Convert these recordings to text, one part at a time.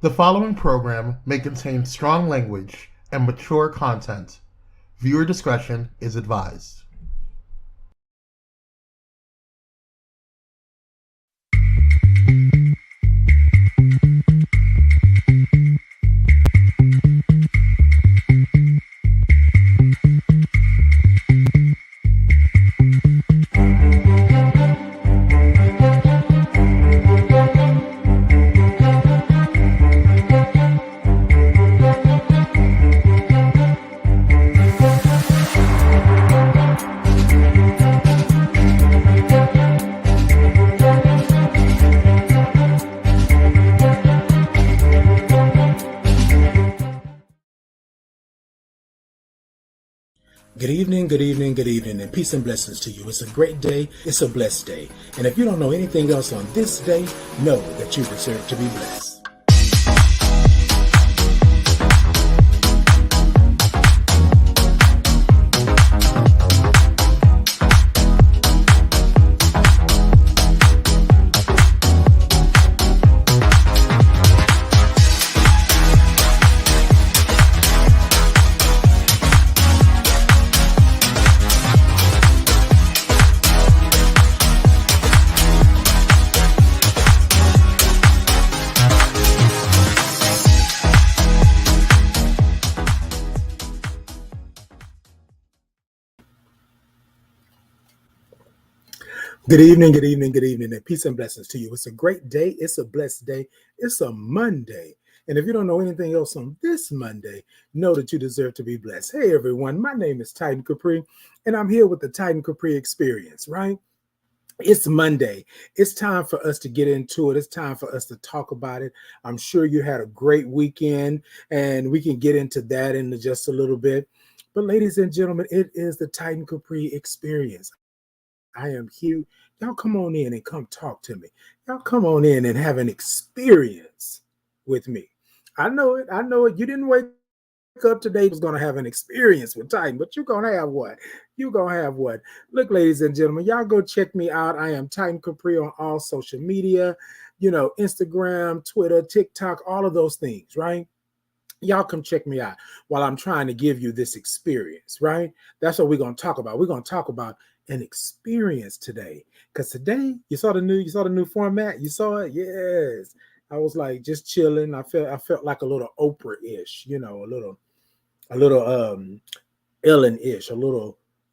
The following program may contain strong language and mature content. Viewer discretion is advised. Good evening, good evening, good evening, and peace and blessings to you. It's a great day. It's a blessed day. And if you don't know anything else on this day, know that you deserve to be blessed. Good evening, good evening, good evening, and peace and blessings to you. It's a great day. It's a blessed day. It's a Monday. And if you don't know anything else on this Monday, know that you deserve to be blessed. Hey, everyone. My name is Titan Capri, and I'm here with the Titan Capri Experience, right? It's Monday. It's time for us to get into it. It's time for us to talk about it. I'm sure you had a great weekend, and we can get into that in just a little bit. But ladies and gentlemen, it is the Titan Capri Experience. I am here. Y'all come on in and come talk to me. Y'all come on in and have an experience with me. I know it. I know it. You didn't wake up today was going to have an experience with Titan, but you're going to have what? You're going to have what? Look, ladies and gentlemen, y'all go check me out. I am Titan Capri on all social media, Instagram, Twitter, TikTok, all of those things, right? Y'all come check me out while I'm trying to give you this experience, right? That's what we're going to talk about. We're going to talk about an experience today. Because today, you saw the new format? You saw it? Yes. I was like just chilling. I felt like a little Oprah-ish, a little Ellen-ish,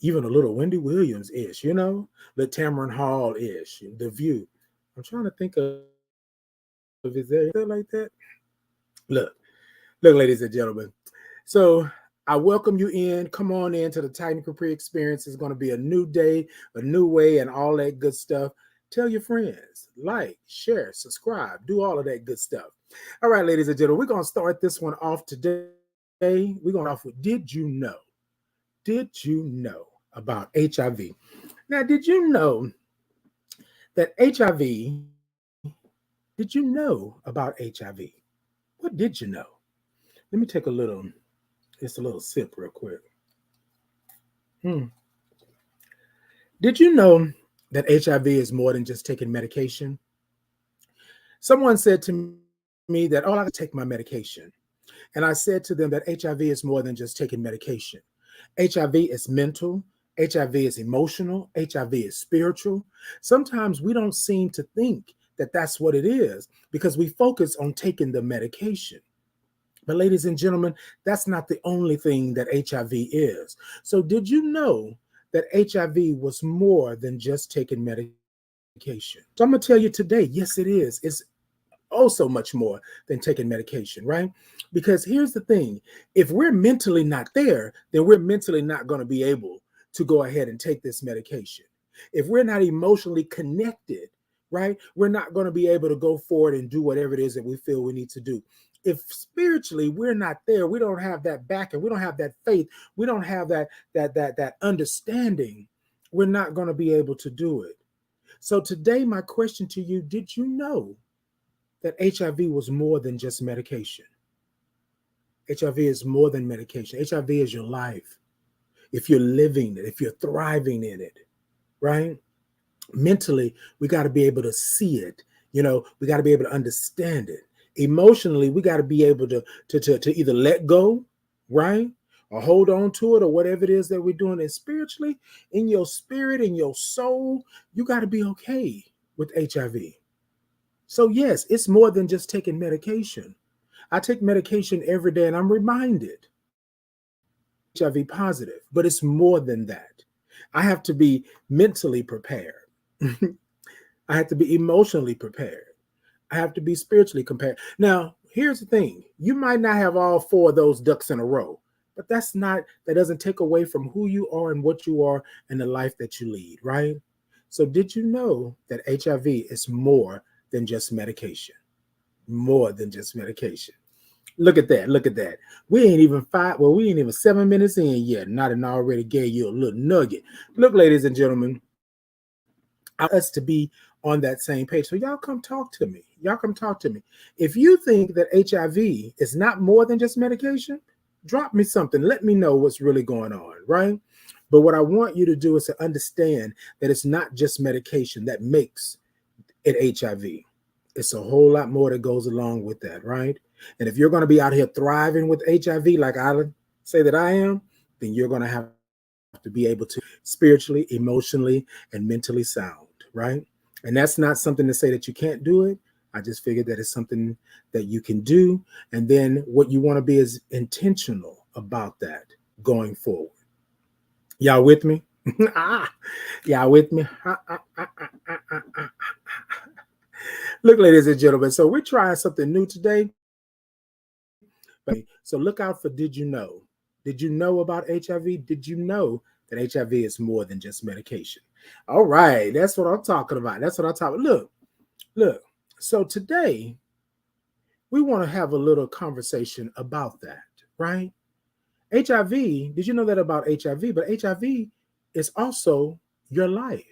even a little Wendy Williams-ish, the Tamron Hall-ish, The View. I'm trying to think of is there like that? Look, ladies and gentlemen. So I welcome you in. Come on in to the Titan Capri Experience. It's going to be a new day, a new way, and all that good stuff. Tell your friends, like, share, subscribe, do all of that good stuff. All right, ladies and gentlemen, we're going to start this one off today. We're going off with Did you know? Did you know about HIV? Now, did you know that HIV, did you know about HIV? What did you know? Let me take just a little sip real quick. Did you know that HIV is more than just taking medication? Someone said to me that, I take my medication. And I said to them that HIV is more than just taking medication. HIV is mental. HIV is emotional. HIV is spiritual. Sometimes we don't seem to think that that's what it is because we focus on taking the medication. But ladies and gentlemen, that's not the only thing that HIV is. So did you know that HIV was more than just taking medication? So I'm going to tell you today, yes, it is. It's also much more than taking medication, right? Because here's the thing. If we're mentally not there, then we're mentally not going to be able to go ahead and take this medication. If we're not emotionally connected, right, we're not going to be able to go forward and do whatever it is that we feel we need to do. If spiritually we're not there, we don't have that backing, we don't have that faith, we don't have that understanding, we're not going to be able to do it. So today, my question to you, did you know that HIV was more than just medication? HIV is more than medication. HIV is your life. If you're living it, if you're thriving in it, right? Mentally, we got to be able to see it. We got to be able to understand it. Emotionally, we got to be able to either let go, right? Or hold on to it, or whatever it is that we're doing. And spiritually, in your spirit, in your soul, you got to be okay with HIV. So, yes, it's more than just taking medication. I take medication every day and I'm reminded HIV positive, but it's more than that. I have to be mentally prepared. I have to be emotionally prepared. I have to be spiritually prepared. Now, here's the thing. You might not have all four of those ducks in a row, but that doesn't take away from who you are and what you are and the life that you lead, right? So did you know that HIV is more than just medication? More than just medication. Look at that. Look at that. We ain't even 7 minutes in yet. Not and already gave you a little nugget. Look, ladies and gentlemen, I want us to be on that same page. So y'all come talk to me. Y'all come talk to me. If you think that HIV is not more than just medication, drop me something. Let me know what's really going on, right? But what I want you to do is to understand that it's not just medication that makes it HIV. It's a whole lot more that goes along with that, right? And if you're going to be out here thriving with HIV, like I say that I am, then you're going to have to be able to spiritually, emotionally, and mentally sound, right? And that's not something to say that you can't do it. I just figured that it's something that you can do. And then what you want to be is intentional about that going forward. Y'all with me? Y'all with me? Look, ladies and gentlemen, so we're trying something new today. So look out for Did You Know? Did you know about HIV? Did you know that HIV is more than just medication? All right, that's what I'm talking about. That's what I'm talking about. Look. So today, we want to have a little conversation about that, right? HIV, did you know that about HIV? But HIV is also your life.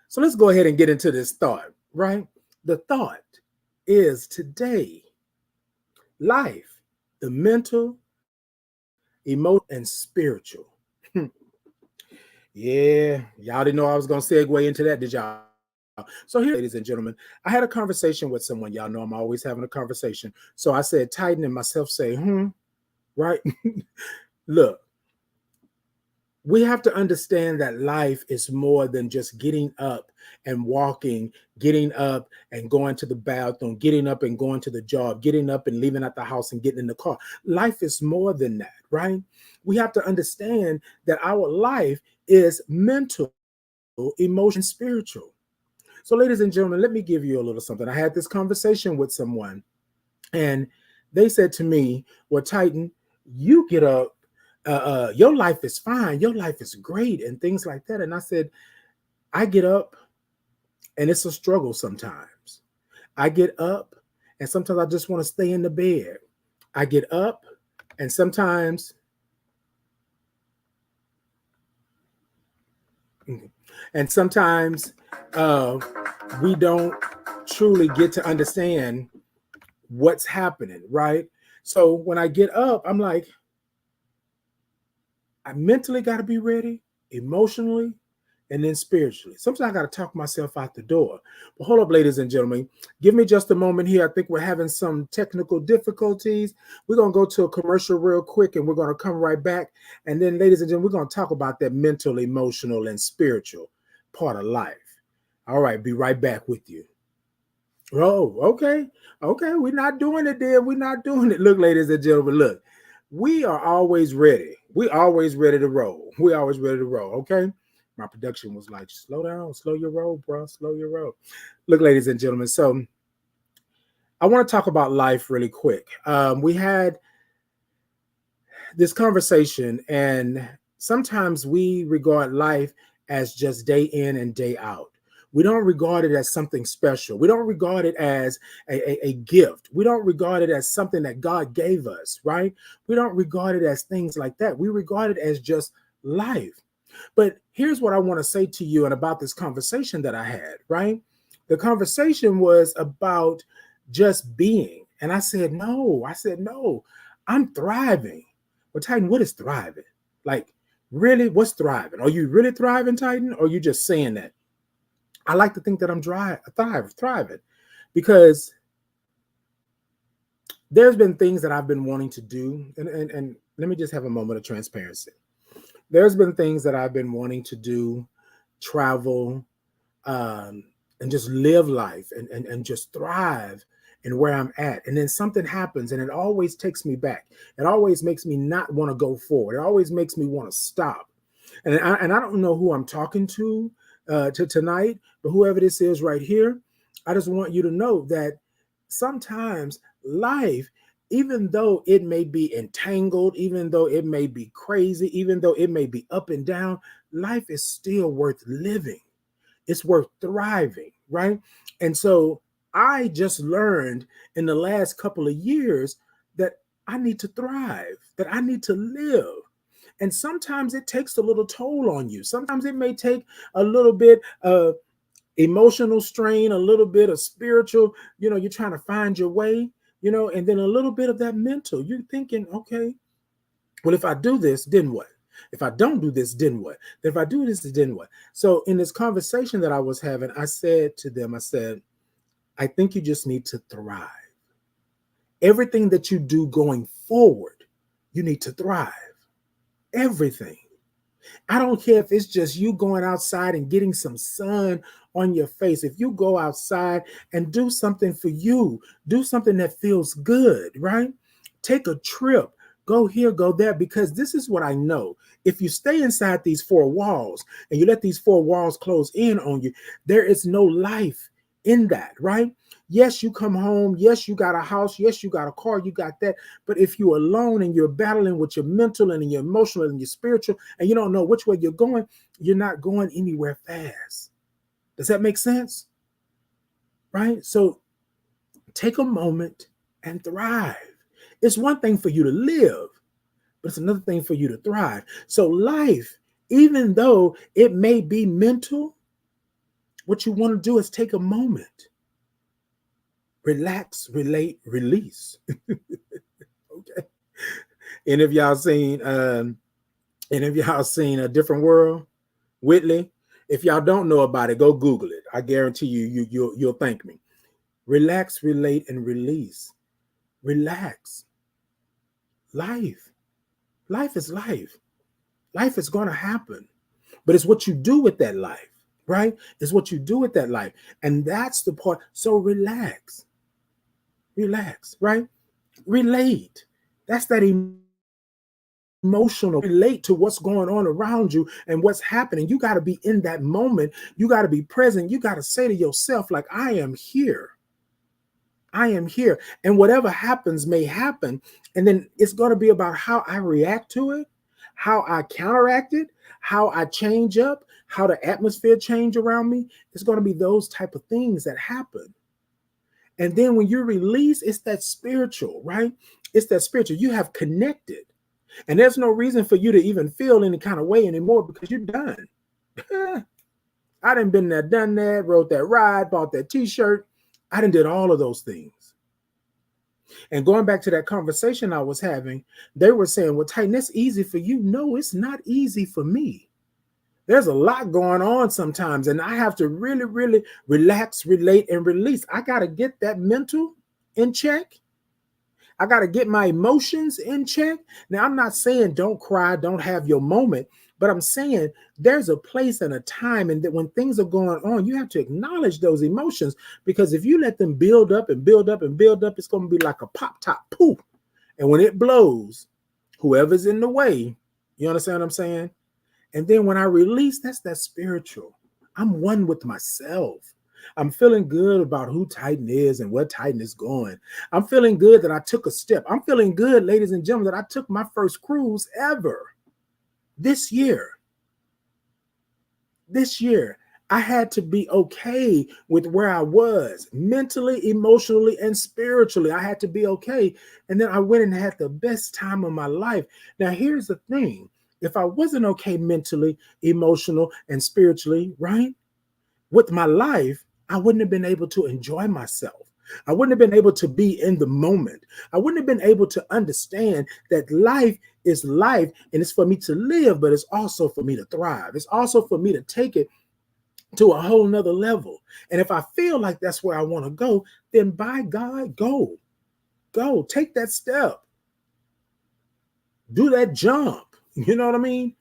So let's go ahead and get into this thought, right? The thought is today, life, the mental, emotional, and spiritual. Yeah, y'all didn't know I was going to segue into that, did y'all? So here, ladies and gentlemen, I had a conversation with someone. Y'all know I'm always having a conversation. So I said, Titan and myself say, right? Look, we have to understand that life is more than just getting up and walking, getting up and going to the bathroom, getting up and going to the job, getting up and leaving at the house and getting in the car. Life is more than that, right? We have to understand that our life is mental, emotional, spiritual. So, ladies and gentlemen, let me give you a little something. I had this conversation with someone, and they said to me, well, Titan, you get up, your life is fine, your life is great, and things like that. And I said, I get up, and it's a struggle sometimes. I get up, and sometimes I just want to stay in the bed. I get up, and sometimes we don't truly get to understand what's happening, right? So when I get up, I'm like, I mentally got to be ready, emotionally, and then spiritually. Sometimes I got to talk myself out the door. But hold up, ladies and gentlemen. Give me just a moment here. I think we're having some technical difficulties. We're going to go to a commercial real quick, and we're going to come right back. And then, ladies and gentlemen, we're going to talk about that mental, emotional, and spiritual part of life. All right, be right back with you. Oh, okay. Okay, we're not doing it then. We're not doing it. Look, ladies and gentlemen, look. We are always ready. We always ready to roll. We always ready to roll, okay? My production was like, slow down, slow your roll, bro, slow your roll. Look, ladies and gentlemen, so I want to talk about life really quick. We had this conversation, and sometimes we regard life as just day in and day out. We don't regard it as something special. We don't regard it as a gift. We don't regard it as something that God gave us, right? We don't regard it as things like that. We regard it as just life. But here's what I want to say to you and about this conversation that I had, right? The conversation was about just being. And I said, no, I'm thriving. Well, Titan, what is thriving? Like, really, what's thriving? Are you really thriving, Titan? Or are you just saying that? I like to think that I'm thriving because There's been things that I've been wanting to do, and let me just have a moment of transparency. There's been things that I've been wanting to do, travel, um, and just live life and just thrive in where I'm at. And then something happens and it always takes me back. It always makes me not want to go forward. It always makes me want to stop. And I don't know who I'm talking to tonight, but whoever this is right here, I just want you to know that sometimes life, even though it may be entangled, even though it may be crazy, even though it may be up and down, life is still worth living. It's worth thriving, right? And so I just learned in the last couple of years that I need to thrive, that I need to live. And sometimes it takes a little toll on you. Sometimes it may take a little bit of emotional strain, a little bit of spiritual, you're trying to find your way, and then a little bit of that mental. You're thinking, okay, well, if I do this, then what? If I don't do this, then what? If I do this, then what? So in this conversation that I was having, I said to them, I said, I think you just need to thrive. Everything that you do going forward, you need to thrive. Everything. I don't care if it's just you going outside and getting some sun on your face. If you go outside and do something for you, do something that feels good, right? Take a trip, go here, go there, because this is what I know. If you stay inside these four walls and you let these four walls close in on you, there is no life in that, right? Yes, you come home. Yes, you got a house. Yes, you got a car. You got that. But if you're alone and you're battling with your mental and your emotional and your spiritual, and you don't know which way you're not going anywhere fast. Does that make sense? Right? So take a moment and thrive. It's one thing for you to live, but it's another thing for you to thrive. So life, even though it may be mental, what you want to do is take a moment. Relax, relate, release. Okay. Any of y'all seen A Different World? Whitley? If y'all don't know about it, go Google it. I guarantee you'll thank me. Relax, relate, and release. Relax. Life. Life is life. Life is going to happen. But it's what you do with that life, right? It's what you do with that life. And that's the part. So relax. Relax, right? Relate. That's that emotional. Relate to what's going on around you and what's happening. You got to be in that moment. You got to be present. You got to say to yourself, like, I am here. I am here. And whatever happens may happen. And then it's going to be about how I react to it, how I counteract it, how I change up, how the atmosphere change around me. It's going to be those type of things that happen. And then when you release, it's that spiritual, right? It's that spiritual. You have connected. And there's no reason for you to even feel any kind of way anymore because you're done. I done been there, done that, wrote that ride, bought that t-shirt. I done did all of those things. And going back to that conversation I was having, they were saying, well, Titan, that's easy for you. No, it's not easy for me. There's a lot going on sometimes, and I have to really, really relax, relate, and release. I got to get that mental in check. I got to get my emotions in check. Now, I'm not saying don't cry, don't have your moment, but I'm saying there's a place and a time, and that when things are going on, you have to acknowledge those emotions, because if you let them build up and build up and build up, it's going to be like a pop top, poof. And when it blows, whoever's in the way, you understand what I'm saying? And then when I release, that's that spiritual. I'm one with myself. I'm feeling good about who Titan is and where Titan is going. I'm feeling good that I took a step. I'm feeling good, ladies and gentlemen, that I took my first cruise ever this year. This year, I had to be okay with where I was mentally, emotionally, and spiritually. I had to be okay. And then I went and had the best time of my life. Now, here's the thing. If I wasn't okay mentally, emotional, and spiritually, right, with my life, I wouldn't have been able to enjoy myself. I wouldn't have been able to be in the moment. I wouldn't have been able to understand that life is life and it's for me to live, but it's also for me to thrive. It's also for me to take it to a whole nother level. And if I feel like that's where I want to go, then by God, go. Go, take that step, do that jump. You know what I mean?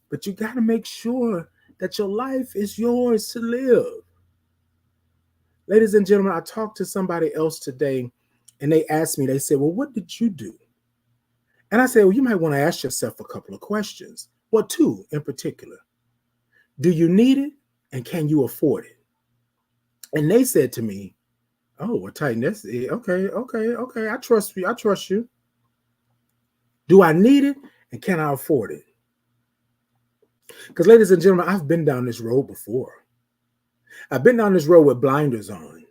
But you got to make sure that your life is yours to live. Ladies and gentlemen, I talked to somebody else today and they asked me, they said, well, what did you do? And I said, well, you might want to ask yourself a couple of questions. Well, two in particular. Do you need it? And can you afford it? And they said to me, oh, well, Titan, that's it. Okay. I trust you. I trust you. Do I need it? And can I afford it? Because, ladies and gentlemen, I've been down this road before. I've been down this road with blinders on.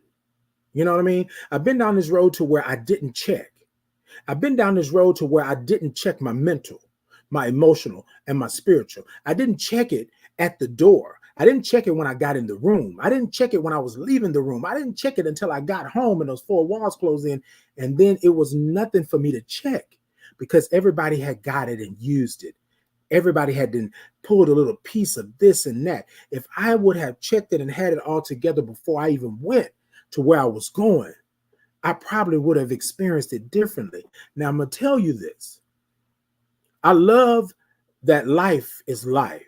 You know what I mean? I've been down this road to where I didn't check. I've been down this road to where I didn't check my mental, my emotional, and my spiritual. I didn't check it at the door. I didn't check it when I got in the room. I didn't check it when I was leaving the room. I didn't check it until I got home and those four walls closed in. And then it was nothing for me to check because everybody had got it and used it. Everybody had then pulled a little piece of this and that. If I would have checked it and had it all together before I even went to where I was going, I probably would have experienced it differently. Now, I'm going to tell you this. I love that life is life,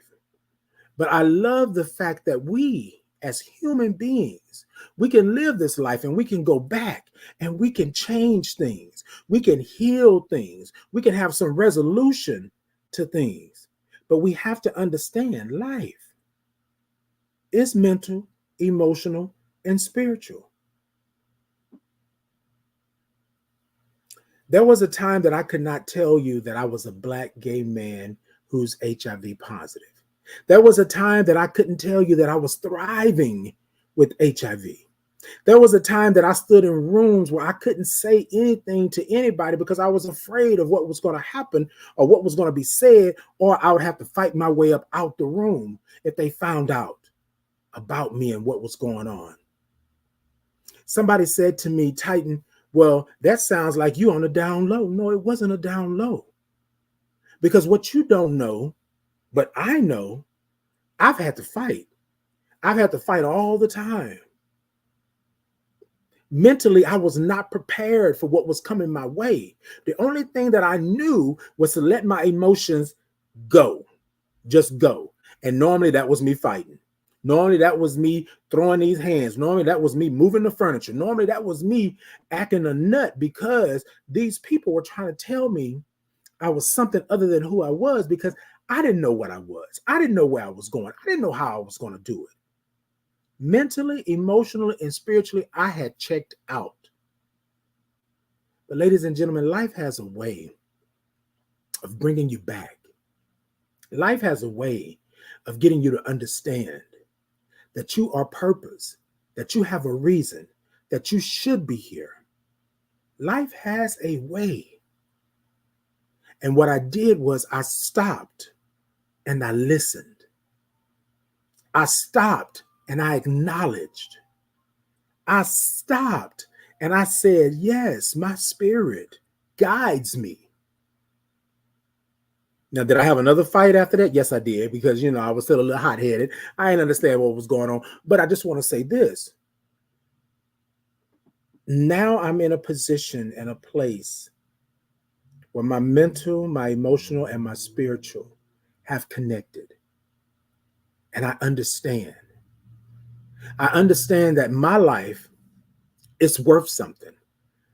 but I love the fact that we, as human beings, we can live this life and we can go back and we can change things. We can heal things. We can have some resolution to things, but we have to understand life is mental, emotional, and spiritual. There was a time that I could not tell you that I was a Black gay man who's HIV positive. There was a time that I couldn't tell you that I was thriving with HIV. There was a time that I stood in rooms where I couldn't say anything to anybody because I was afraid of what was going to happen or what was going to be said, or I would have to fight my way up out the room if they found out about me and what was going on. Somebody said to me, Titan, well, that sounds like you on a down low. No, it wasn't a down low. Because what you don't know, but I know, I've had to fight. I've had to fight all the time. Mentally, I was not prepared for what was coming my way. The only thing that I knew was to let my emotions go, just go. And normally that was me fighting. Normally that was me throwing these hands. Normally that was me moving the furniture. Normally that was me acting a nut because these people were trying to tell me I was something other than who I was because I didn't know what I was. I didn't know where I was going. I didn't know how I was going to do it. Mentally, emotionally, and spiritually, I had checked out. But ladies and gentlemen, life has a way of bringing you back. Life has a way of getting you to understand that you are purpose, that you have a reason, that you should be here. Life has a way. And what I did was I stopped and I listened. I stopped and I acknowledged. I stopped and I said, yes, my spirit guides me. Now, did I have another fight after that? Yes, I did, because, I was still a little hot-headed. I didn't understand what was going on. But I just want to say this. Now I'm in a position and a place where my mental, my emotional, and my spiritual have connected. And I understand. I understand that my life is worth something.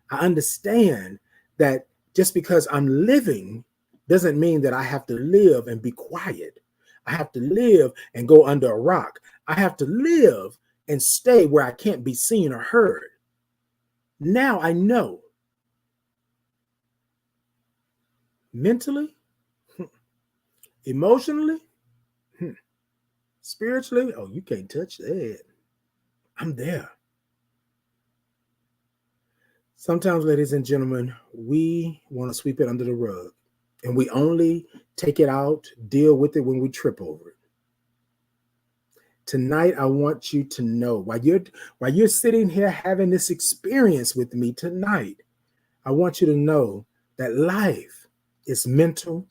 I understand that just because I'm living doesn't mean that I have to live and be quiet. I have to live and go under a rock. I have to live and stay where I can't be seen or heard. Now I know. Mentally, emotionally, spiritually, oh, you can't touch that. I'm there. Sometimes, ladies and gentlemen, we want to sweep it under the rug, and we only take it out, deal with it when we trip over it. Tonight, I want you to know, while you're sitting here having this experience with me tonight, I want you to know that life is mental,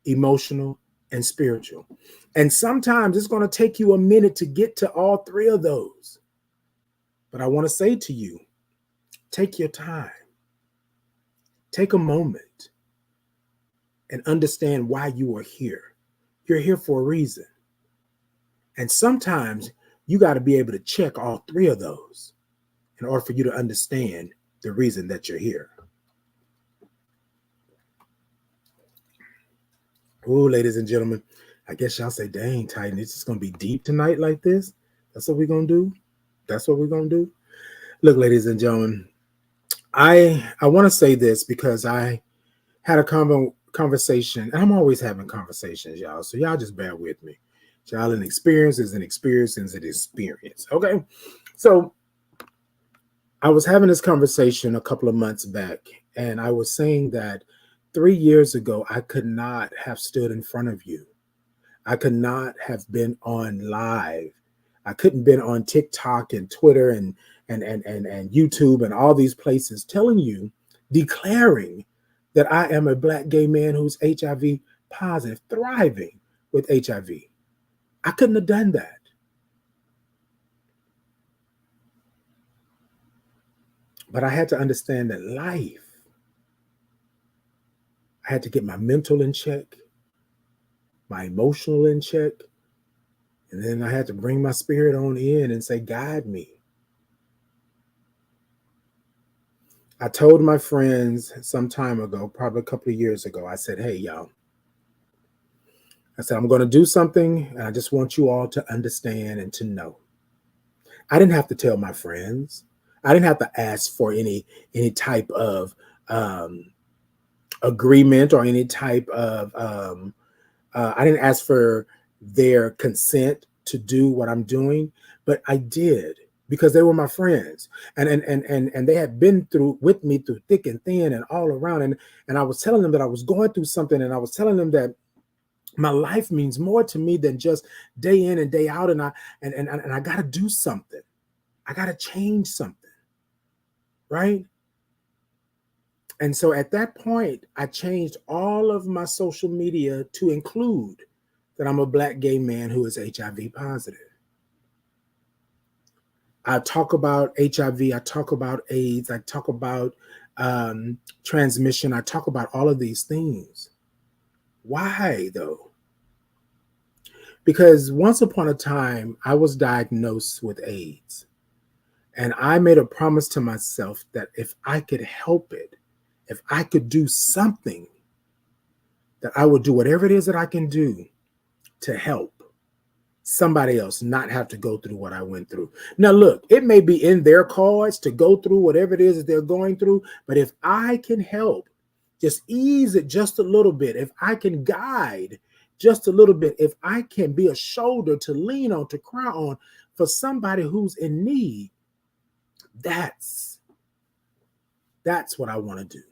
emotional, and spiritual. And sometimes it's going to take you a minute to get to all three of those. But I want to say to you, take your time. Take a moment and understand why you are here. You're here for a reason. And sometimes you got to be able to check all three of those in order for you to understand the reason that you're here. Oh, ladies and gentlemen, I guess y'all say, dang, Titan, it's just going to be deep tonight like this. That's what we're going to do. That's what we're going to do. Look, ladies and gentlemen, I want to say this because I had a conversation, and I'm always having conversations, y'all. So y'all just bear with me. Y'all, an experience is an experience is an experience. Okay. So I was having this conversation a couple of months back, and I was saying that 3 years ago, I could not have stood in front of you. I could not have been on live. I couldn't been on TikTok and Twitter and YouTube and all these places telling you, declaring that I am a Black gay man who's HIV positive, thriving with HIV. I couldn't have done that. But I had to understand that life, I had to get my mental in check, my emotional in check, and then I had to bring my spirit on in and say, guide me. I told my friends some time ago, probably a couple of years ago, I said, hey, y'all, I said, I'm going to do something, and I just want you all to understand and to know. I didn't have to tell my friends. I didn't have to ask for any type of agreement or any type of, I didn't ask for their consent to do what I'm doing, but I did because they were my friends and they had been through with me through thick and thin and all around. And I was telling them that I was going through something, and I was telling them that my life means more to me than just day in and day out. And I got to do something. I got to change something. Right. And so at that point, I changed all of my social media to include that I'm a Black gay man who is HIV positive. I talk about HIV, I talk about AIDS, I talk about transmission, I talk about all of these things. Why though? Because once upon a time, I was diagnosed with AIDS. And I made a promise to myself that if I could help it, if I could do something, that I would do whatever it is that I can do to help somebody else not have to go through what I went through. Now, look, it may be in their cards to go through whatever it is that they're going through, but if I can help, just ease it just a little bit, if I can guide just a little bit, if I can be a shoulder to lean on, to cry on for somebody who's in need, that's what I want to do.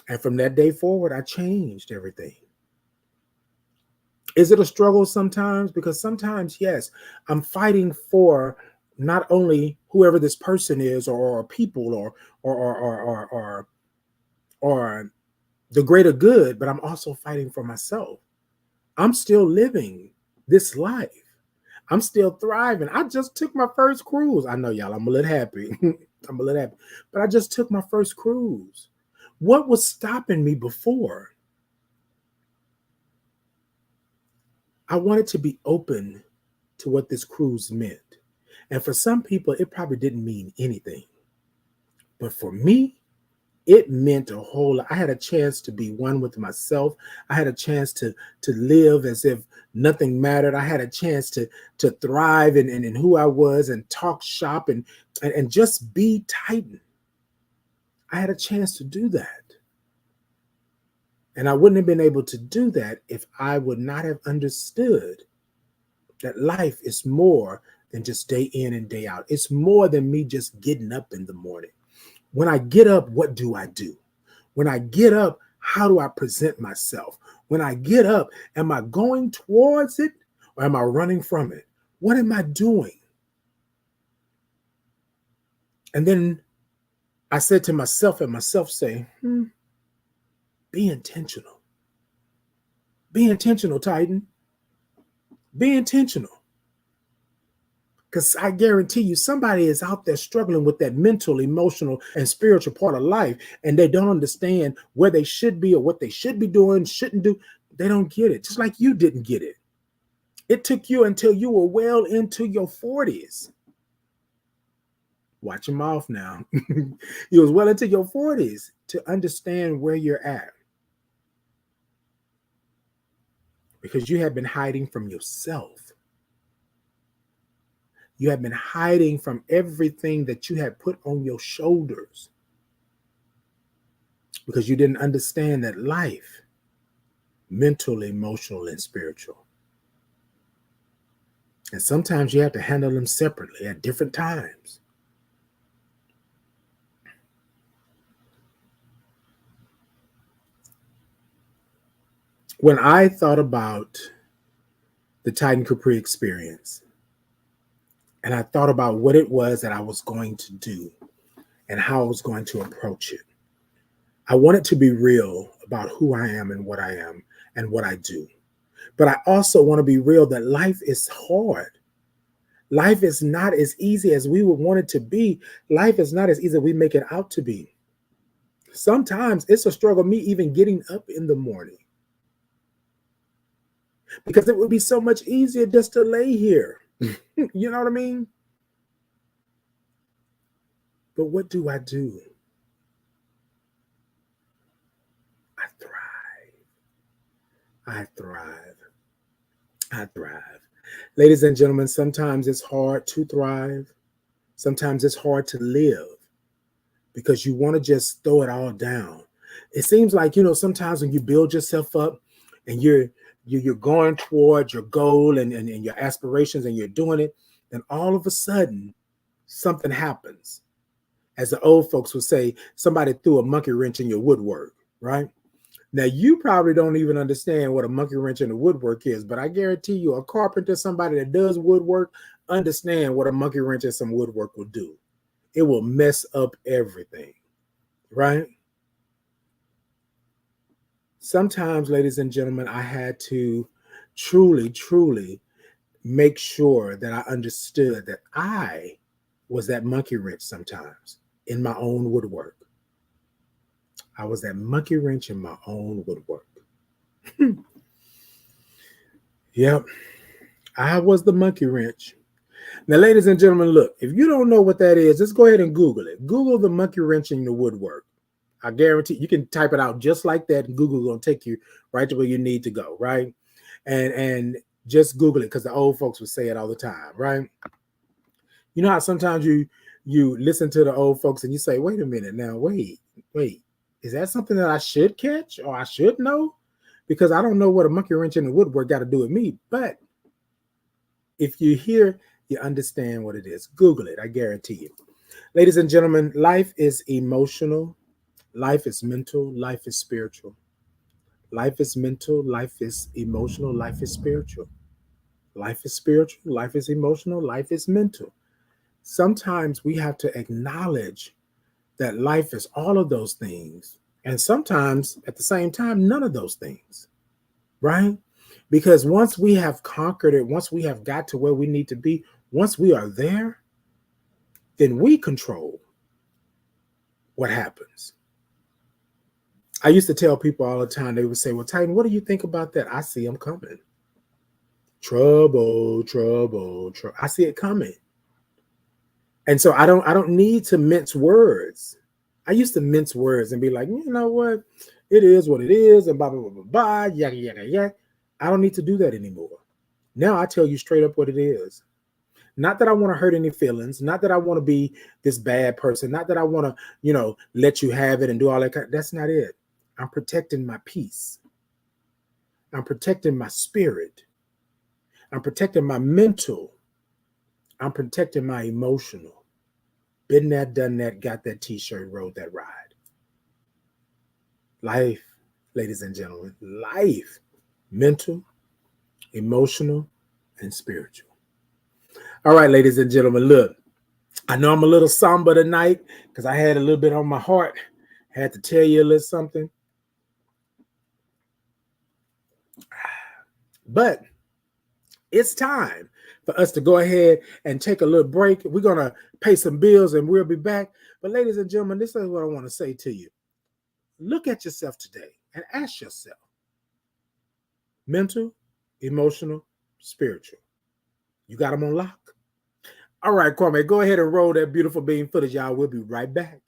And from that day forward, I changed everything. Is it a struggle sometimes? Because sometimes, yes, I'm fighting for not only whoever this person is, or people, or the greater good, but I'm also fighting for myself. I'm still living this life. I'm still thriving. I just took my first cruise. I know, y'all, I'm a little happy. I'm a little happy, but I just took my first cruise. What was stopping me before? I wanted to be open to what this cruise meant. And for some people, it probably didn't mean anything. But for me, it meant a whole lot. I had a chance to be one with myself. I had a chance to live as if nothing mattered. I had a chance to thrive in who I was and talk shop and just be Titan. I had a chance to do that. And I wouldn't have been able to do that if I would not have understood that life is more than just day in and day out. It's more than me just getting up in the morning. When I get up, what do I do? When I get up, how do I present myself? When I get up, am I going towards it or am I running from it? What am I doing? And then I said to myself, and myself say, be intentional. Be intentional, Titan. Be intentional. Because I guarantee you, somebody is out there struggling with that mental, emotional, and spiritual part of life, and they don't understand where they should be or what they should be doing, shouldn't do. They don't get it, just like you didn't get it. It took you until you were well into your 40s. Watch your mouth now. You was well into your 40s to understand where you're at. Because you have been hiding from yourself. You have been hiding from everything that you had put on your shoulders. Because you didn't understand that life, mental, emotional, and spiritual. And sometimes you have to handle them separately at different times. When I thought about the Titan Capri experience, and I thought about what it was that I was going to do and how I was going to approach it, I wanted to be real about who I am and what I do. But I also want to be real that life is hard. Life is not as easy as we would want it to be. Life is not as easy as we make it out to be. Sometimes it's a struggle, me even getting up in the morning. Because it would be so much easier just to lay here. You know what I mean? But what do? I thrive. I thrive. I thrive. Ladies and gentlemen, sometimes it's hard to thrive. Sometimes it's hard to live because you want to just throw it all down. It seems like, sometimes when you build yourself up and you're going towards your goal and your aspirations and you're doing it, then all of a sudden something happens. As the old folks would say, somebody threw a monkey wrench in your woodwork, right? Now, you probably don't even understand what a monkey wrench in the woodwork is, but I guarantee you a carpenter, somebody that does woodwork, understand what a monkey wrench in some woodwork will do. It will mess up everything, right? Sometimes, ladies and gentlemen, I had to truly, truly make sure that I understood that I was that monkey wrench sometimes in my own woodwork. I was that monkey wrench in my own woodwork. Yep, I was the monkey wrench. Now, ladies and gentlemen, look, if you don't know what that is, just go ahead and Google it. Google the monkey wrench in the woodwork. I guarantee you can type it out just like that, and Google is going to take you right to where you need to go, right? And just Google it because the old folks would say it all the time, right? You know how sometimes you listen to the old folks and you say, wait a minute now, wait, is that something that I should catch or I should know? Because I don't know what a monkey wrench in the woodwork got to do with me. But if you hear, you understand what it is. Google it, I guarantee you. Ladies and gentlemen, life is emotional. Life is mental. Life is spiritual. Life is mental. Life is emotional. Life is spiritual. Life is spiritual. Life is emotional. Life is mental. Sometimes we have to acknowledge that life is all of those things. And sometimes at the same time, none of those things, right? Because once we have conquered it, once we have got to where we need to be, once we are there, then we control what happens. I used to tell people all the time, they would say, well, Titan, what do you think about that? I see them coming. Trouble, trouble, trouble. I see it coming. And so I don't need to mince words. I used to mince words and be like, you know what? It is what it is, and blah, blah, blah, blah, blah, yada, yada, yada. I don't need to do that anymore. Now I tell you straight up what it is. Not that I want to hurt any feelings, not that I want to be this bad person, not that I want to, let you have it and do all that. That's not it. I'm protecting my peace. I'm protecting my spirit. I'm protecting my mental. I'm protecting my emotional. Been that, done that, got that t-shirt, rode that ride. Life, ladies and gentlemen, life, mental, emotional, and spiritual. All right, ladies and gentlemen, look, I know I'm a little somber tonight because I had a little bit on my heart. I had to tell you a little something. But It's time for us to go ahead and take a little break. We're going to pay some bills and we'll be back. But ladies and gentlemen, this is what I want to say to you. Look at yourself today and ask yourself, mental, emotional, spiritual. You got them on lock? All right, Kwame, go ahead and roll that beautiful bean footage, y'all. We'll be right back.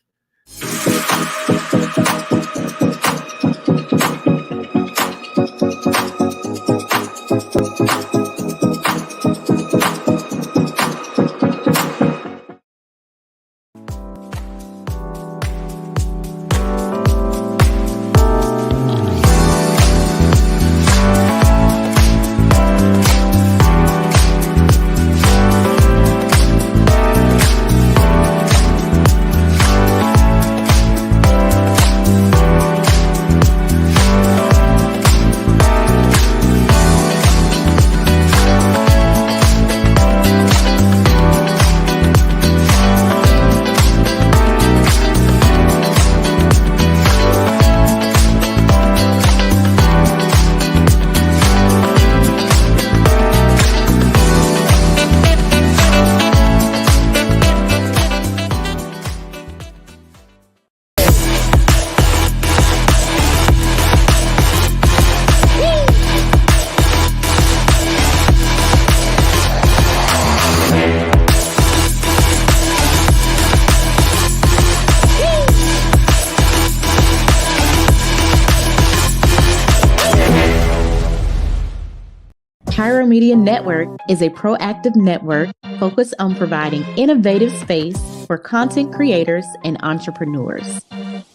Pyro Media Network is a proactive network focused on providing innovative space for content creators and entrepreneurs.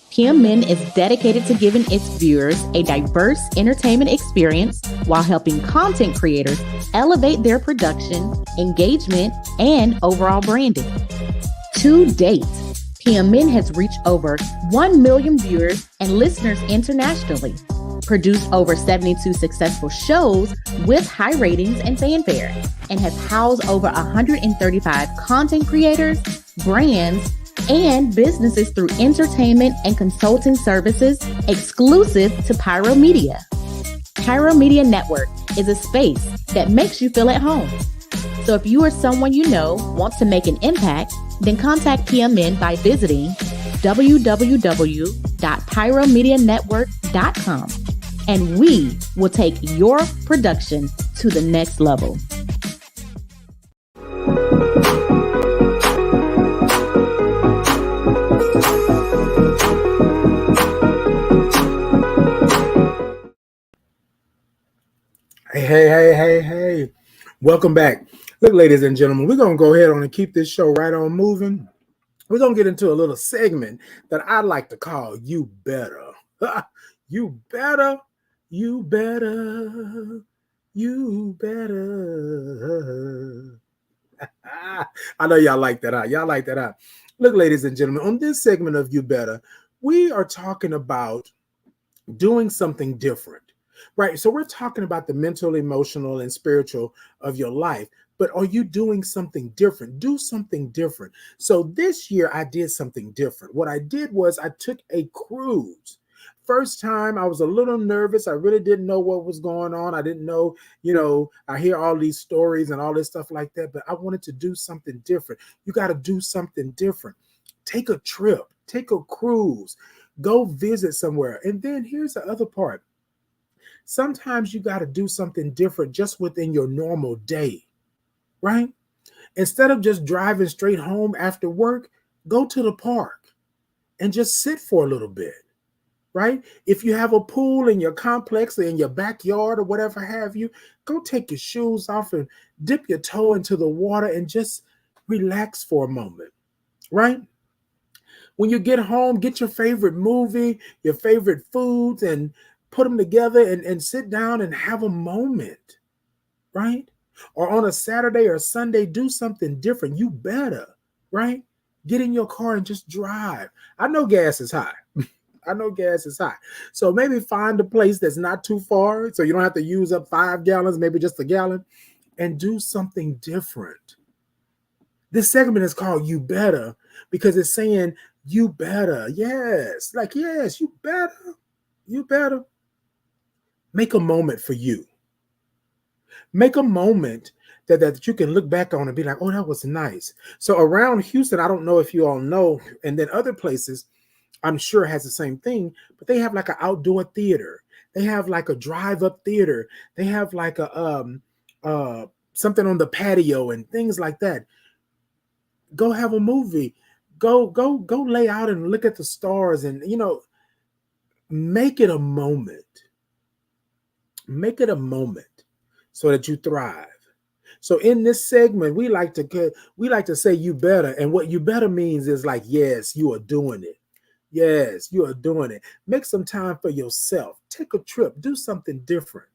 PMN is dedicated to giving its viewers a diverse entertainment experience while helping content creators elevate their production, engagement, and overall branding. To date, PMN has reached over 1 million viewers and listeners internationally, produced over 72 successful shows with high ratings and fanfare, and has housed over 135 content creators, brands, and businesses through entertainment and consulting services exclusive to Pyro Media. Pyro Media Network is a space that makes you feel at home. So if you or someone you know wants to make an impact, then contact PMN by visiting www.pyromedianetwork.com, and we will take your production to the next level. Hey. Welcome back. Look, ladies and gentlemen, we're going to go ahead on and keep this show right on moving. We're going to get into a little segment that I like to call You Better. You better. You better. You better. I know y'all like that, huh? Y'all like that, huh? Look, ladies and gentlemen, on this segment of You Better, we are talking about doing something different, right? So we're talking about the mental, emotional, and spiritual of your life. But are you doing something different? Do something different. So this year I did something different. What I did was I took a cruise. First time I was a little nervous. I really didn't know what was going on. I didn't know, I hear all these stories and all this stuff like that, but I wanted to do something different. You got to do something different. Take a trip, take a cruise, go visit somewhere. And then here's the other part. Sometimes you got to do something different just within your normal day. Right? Instead of just driving straight home after work, go to the park and just sit for a little bit, right? If you have a pool in your complex or in your backyard or whatever have you, go take your shoes off and dip your toe into the water and just relax for a moment, right? When you get home, get your favorite movie, your favorite foods, and put them together and sit down and have a moment, right? Or on a Saturday or Sunday, do something different. You better, right? Get in your car and just drive. I know gas is high. So maybe find a place that's not too far so you don't have to use up 5 gallons, maybe just a gallon, and do something different. This segment is called You Better because it's saying you better. Yes, you better. You better. Make a moment for you. Make a moment that you can look back on and be like, oh, that was nice. So around Houston, I don't know if you all know, and then other places, I'm sure has the same thing, but they have like an outdoor theater. They have like a drive-up theater. They have like a something on the patio and things like that. Go have a movie. Go lay out and look at the stars and make it a moment. Make it a moment so that you thrive. So in this segment, we like to say you better. And what you better means is like, yes, you are doing it. Yes, you are doing it. Make some time for yourself. Take a trip. Do something different.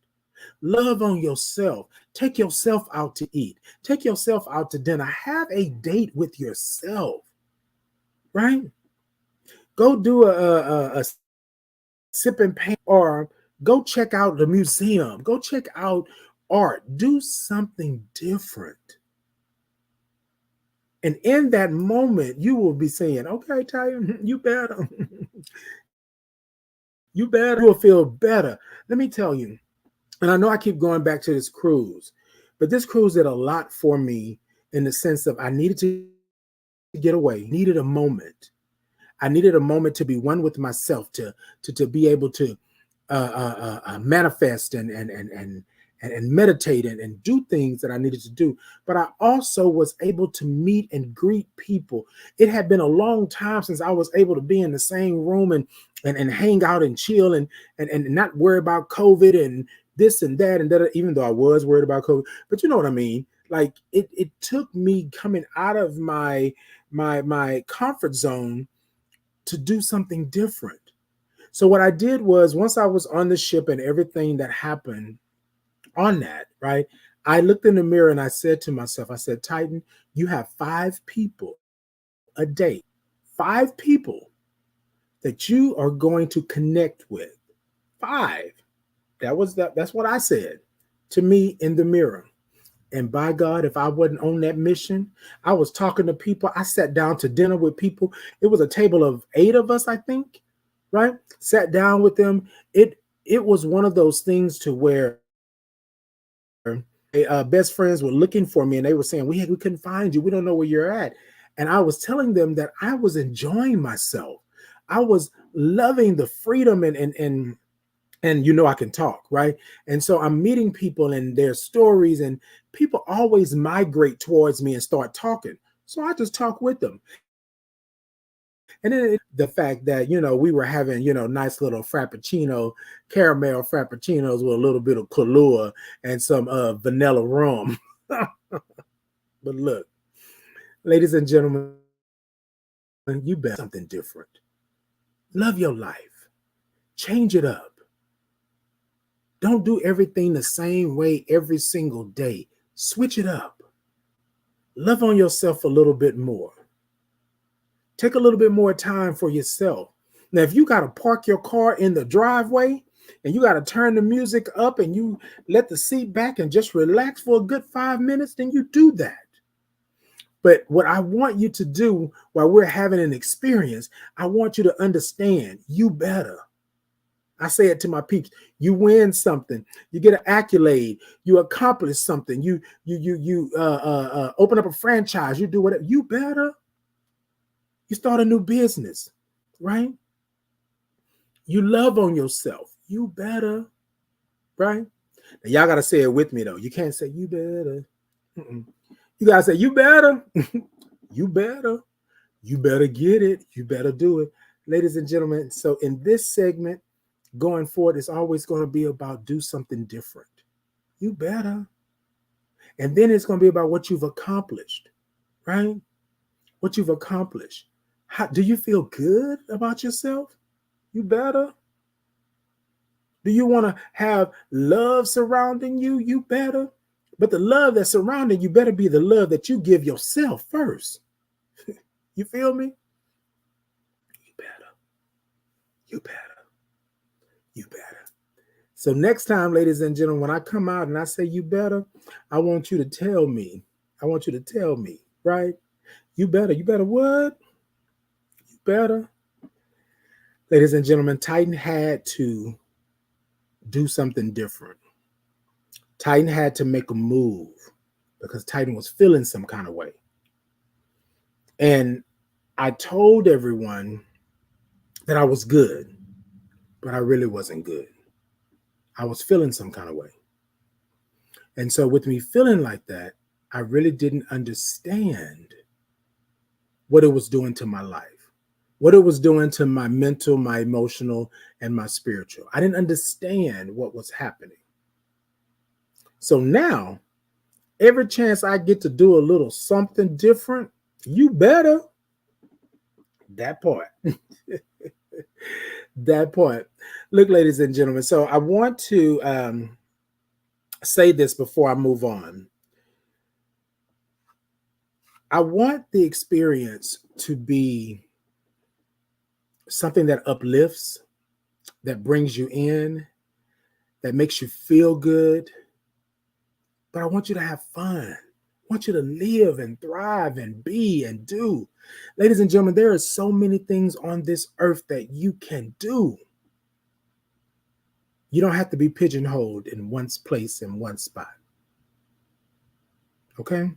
Love on yourself. Take yourself out to eat. Take yourself out to dinner. Have a date with yourself, right? Go do a sip and paint, or go check out the museum. Go check out art. Do something different. And in that moment, you will be saying, okay, Ty, you better. You better. You will feel better. Let me tell you, and I know I keep going back to this cruise, but this cruise did a lot for me in the sense of I needed to get away, needed a moment. I needed a moment to be one with myself, to be able to manifest and meditate and do things that I needed to do. But I also was able to meet and greet people. It had been a long time since I was able to be in the same room and hang out and chill and not worry about COVID and this and that, even though I was worried about COVID. But you know what I mean? Like it took me coming out of my comfort zone to do something different. So what I did was, once I was on the ship and everything that happened on that, right? I looked in the mirror and I said to myself, I said, Titan, you have 5 people a day, 5 people that you are going to connect with. 5. That's what I said to me in the mirror. And by God, if I wasn't on that mission, I was talking to people. I sat down to dinner with people. It was a table of 8 of us, I think, right? Sat down with them. It was one of those things to where best friends were looking for me and they were saying, we couldn't find you. We don't know where you're at. And I was telling them that I was enjoying myself. I was loving the freedom and I can talk, right? And so I'm meeting people and their stories, and people always migrate towards me and start talking. So I just talk with them. And then the fact that, we were having, nice little caramel frappuccinos with a little bit of Kahlua and some vanilla rum. But look, ladies and gentlemen, you bet something different. Love your life. Change it up. Don't do everything the same way every single day. Switch it up. Love on yourself a little bit more. Take a little bit more time for yourself. Now, if you got to park your car in the driveway and you got to turn the music up and you let the seat back and just relax for a good 5 minutes, then you do that. But what I want you to do while we're having an experience, I want you to understand you better. I say it to my peeps. You win something, you get an accolade, you accomplish something, you open up a franchise, you do whatever. You better. You start a new business, right? You love on yourself. You better, right? Now, y'all got to say it with me, though. You can't say you better. You got to say you better. You better. You better get it. You better do it. Ladies and gentlemen, so in this segment, going forward, it's always going to be about do something different. You better. And then it's going to be about what you've accomplished, right? What you've accomplished. Do you feel good about yourself? You better. Do you want to have love surrounding you? You better. But the love that's surrounding you better be the love that you give yourself first. You feel me? You better. You better. You better. So next time, ladies and gentlemen, when I come out and I say you better, I want you to tell me. I want you to tell me, right? You better. You better what? You better. Ladies and gentlemen, Titan had to do something different. Titan had to make a move because Titan was feeling some kind of way. And I told everyone that I was good, but I really wasn't good. I was feeling some kind of way. And so with me feeling like that, I really didn't understand what it was doing to my life, what it was doing to my mental, my emotional, and my spiritual. I didn't understand what was happening. So now, every chance I get to do a little something different, you better. That part. That part. Look, ladies and gentlemen, so I want to say this before I move on. I want the experience to be something that uplifts, that brings you in, that makes you feel good. But I want you to have fun. I want you to live and thrive and be and do. Ladies and gentlemen, there are so many things on this earth that you can do. You don't have to be pigeonholed in one place, in one spot. Okay?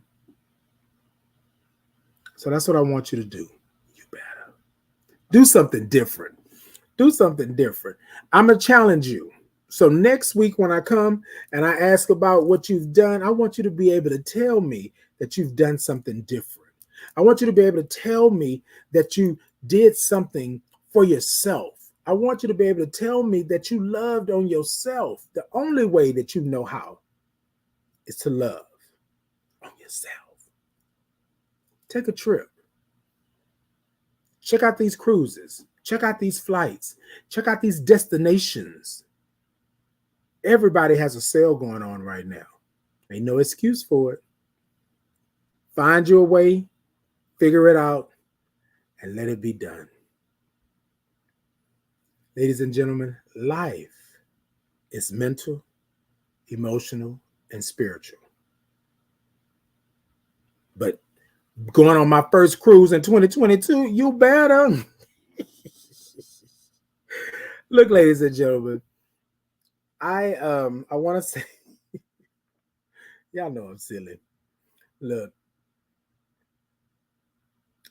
So that's what I want you to do. You better do something different. Do something different. I'm going to challenge you. So next week when I come and I ask about what you've done, I want you to be able to tell me that you've done something different. I want you to be able to tell me that you did something for yourself. I want you to be able to tell me that you loved on yourself. The only way that you know how is to love on yourself. Take a trip. Check out these cruises. Check out these flights. Check out these destinations. Everybody has a sale going on right now. Ain't no excuse for it. Find your way, figure it out, and let it be done. Ladies and gentlemen, life is mental, emotional, and spiritual. But going on my first cruise in 2022, you better. Look, ladies and gentlemen, I want to say, y'all know I'm silly. Look,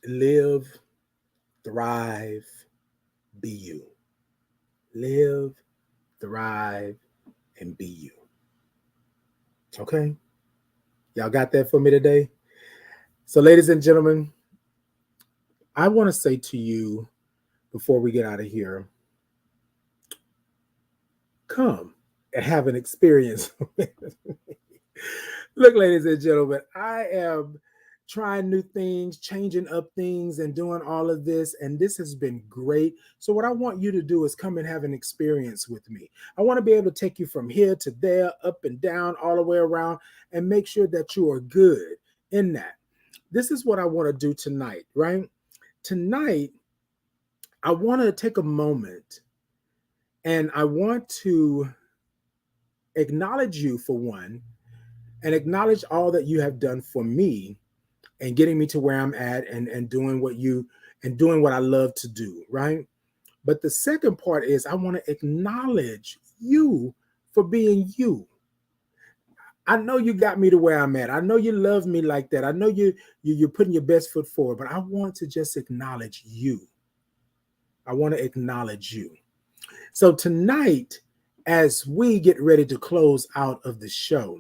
live, thrive, be you. Live, thrive, and be you. Okay? Y'all got that for me today? So, ladies and gentlemen, I want to say to you before we get out of here, come and have an experience. Look, ladies and gentlemen, I am trying new things, changing up things, and doing all of this. And this has been great. So what I want you to do is come and have an experience with me. I want to be able to take you from here to there, up and down, all the way around, and make sure that you are good in that. This is what I want to do tonight, right? Tonight, I want to take a moment and I want to acknowledge you for one, and acknowledge all that you have done for me and getting me to where I'm at and doing what I love to do, right? But the second part is I want to acknowledge you for being you. I know you got me to where I'm at. I know you love me like that. I know you're putting your best foot forward, but I want to just acknowledge you. I want to acknowledge you. So tonight, as we get ready to close out of the show,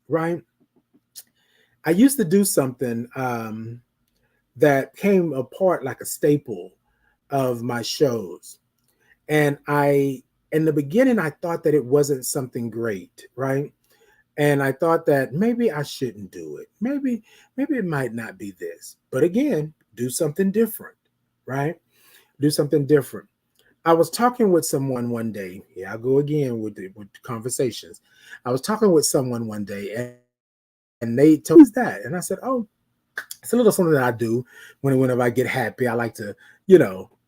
right? I used to do something that came apart like a staple of my shows. And in the beginning, I thought that it wasn't something great, right? And I thought that maybe I shouldn't do it. Maybe it might not be this. But again, do something different, right? Do something different. I was talking with someone one day. Yeah, I'll go again with conversations. I was talking with someone one day and they told me, who's that? And I said, oh, it's a little something that I do whenever I get happy. I like to, I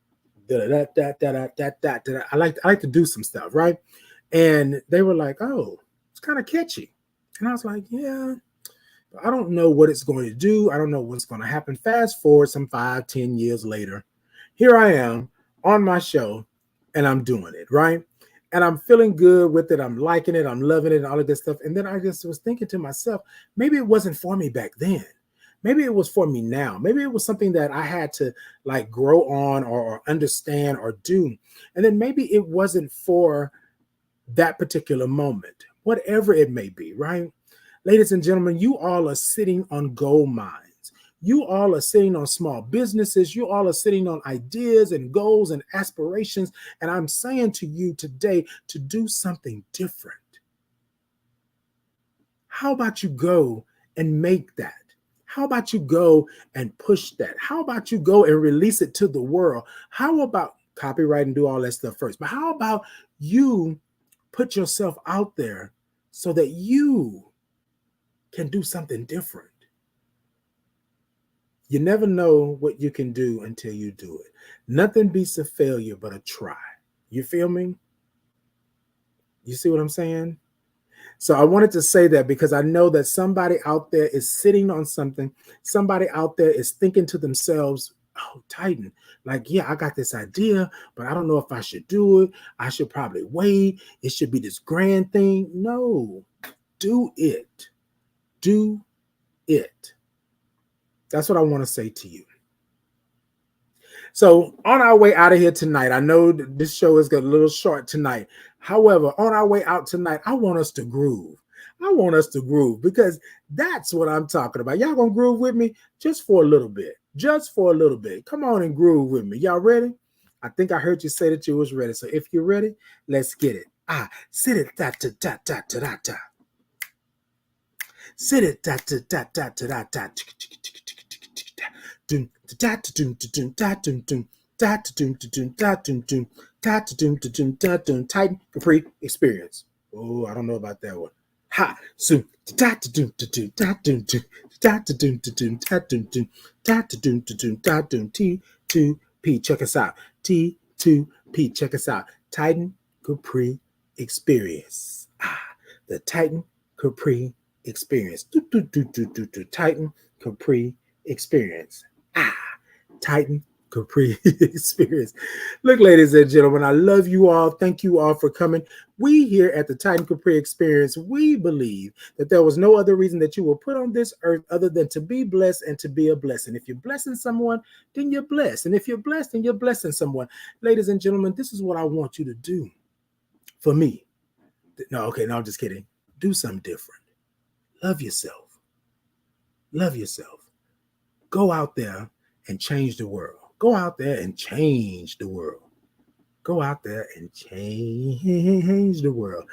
like to do some stuff, right? And they were like, oh, it's kind of catchy. And I was like, yeah, but I don't know what it's going to do. I don't know what's going to happen. Fast forward some 5-10 years later, here I am on my show and I'm doing it, right? And I'm feeling good with it. I'm liking it. I'm loving it and all of this stuff. And then I just was thinking to myself, maybe it wasn't for me back then. Maybe it was for me now. Maybe it was something that I had to like grow on or understand or do. And then maybe it wasn't for that particular moment, whatever it may be, right? Ladies and gentlemen, you all are sitting on gold mines. You all are sitting on small businesses. You all are sitting on ideas and goals and aspirations. And I'm saying to you today to do something different. How about you go and make that? How about you go and push that? How about you go and release it to the world? How about copyright and do all that stuff first? But how about you put yourself out there so that you can do something different? You never know what you can do until you do it. Nothing beats a failure but a try. You feel me? You see what I'm saying? So I wanted to say that because I know that somebody out there is sitting on something. Somebody out there is thinking to themselves, oh, Titan, like, yeah, I got this idea, but I don't know if I should do it. I should probably wait. It should be this grand thing. No, do it. Do it. That's what I want to say to you. So on our way out of here tonight, I know this show is a little short tonight. However, on our way out tonight, I want us to groove. I want us to groove because that's what I'm talking about. Y'all gonna groove with me just for a little bit. Just for a little bit. Come on and groove with me. Y'all ready? I think I heard you say that you was ready. So if you're ready, let's get it. Sit it da da da da da da. Sit it da da da da da da. Titan Capri experience. Oh, I don't know about that one. Ha soon. T2P. Check us out. T2P. Check us out. Titan Capri experience. The Titan Capri experience. Titan Capri experience. Titan Capri experience. Look, ladies and gentlemen, I love you all. Thank you all for coming. We here at the Titan Capri experience, we believe that there was no other reason that you were put on this earth other than to be blessed and to be a blessing. If you're blessing someone, then you're blessed. And if you're blessed, then you're blessing someone. Ladies and gentlemen, this is what I want you to do for me. No, I'm just kidding. Do something different. Love yourself. Love yourself. Go out there and change the world. Go out there and change the world. Go out there and change the world.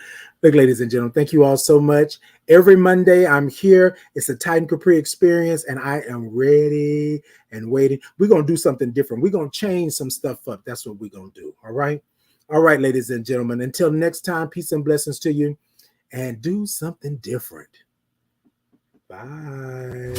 Look, ladies and gentlemen, thank you all so much. Every Monday, I'm here. It's a Titan Capri experience, and I am ready and waiting. We're going to do something different. We're going to change some stuff up. That's what we're going to do. All right? All right, ladies and gentlemen. Until next time, peace and blessings to you, and do something different. Bye.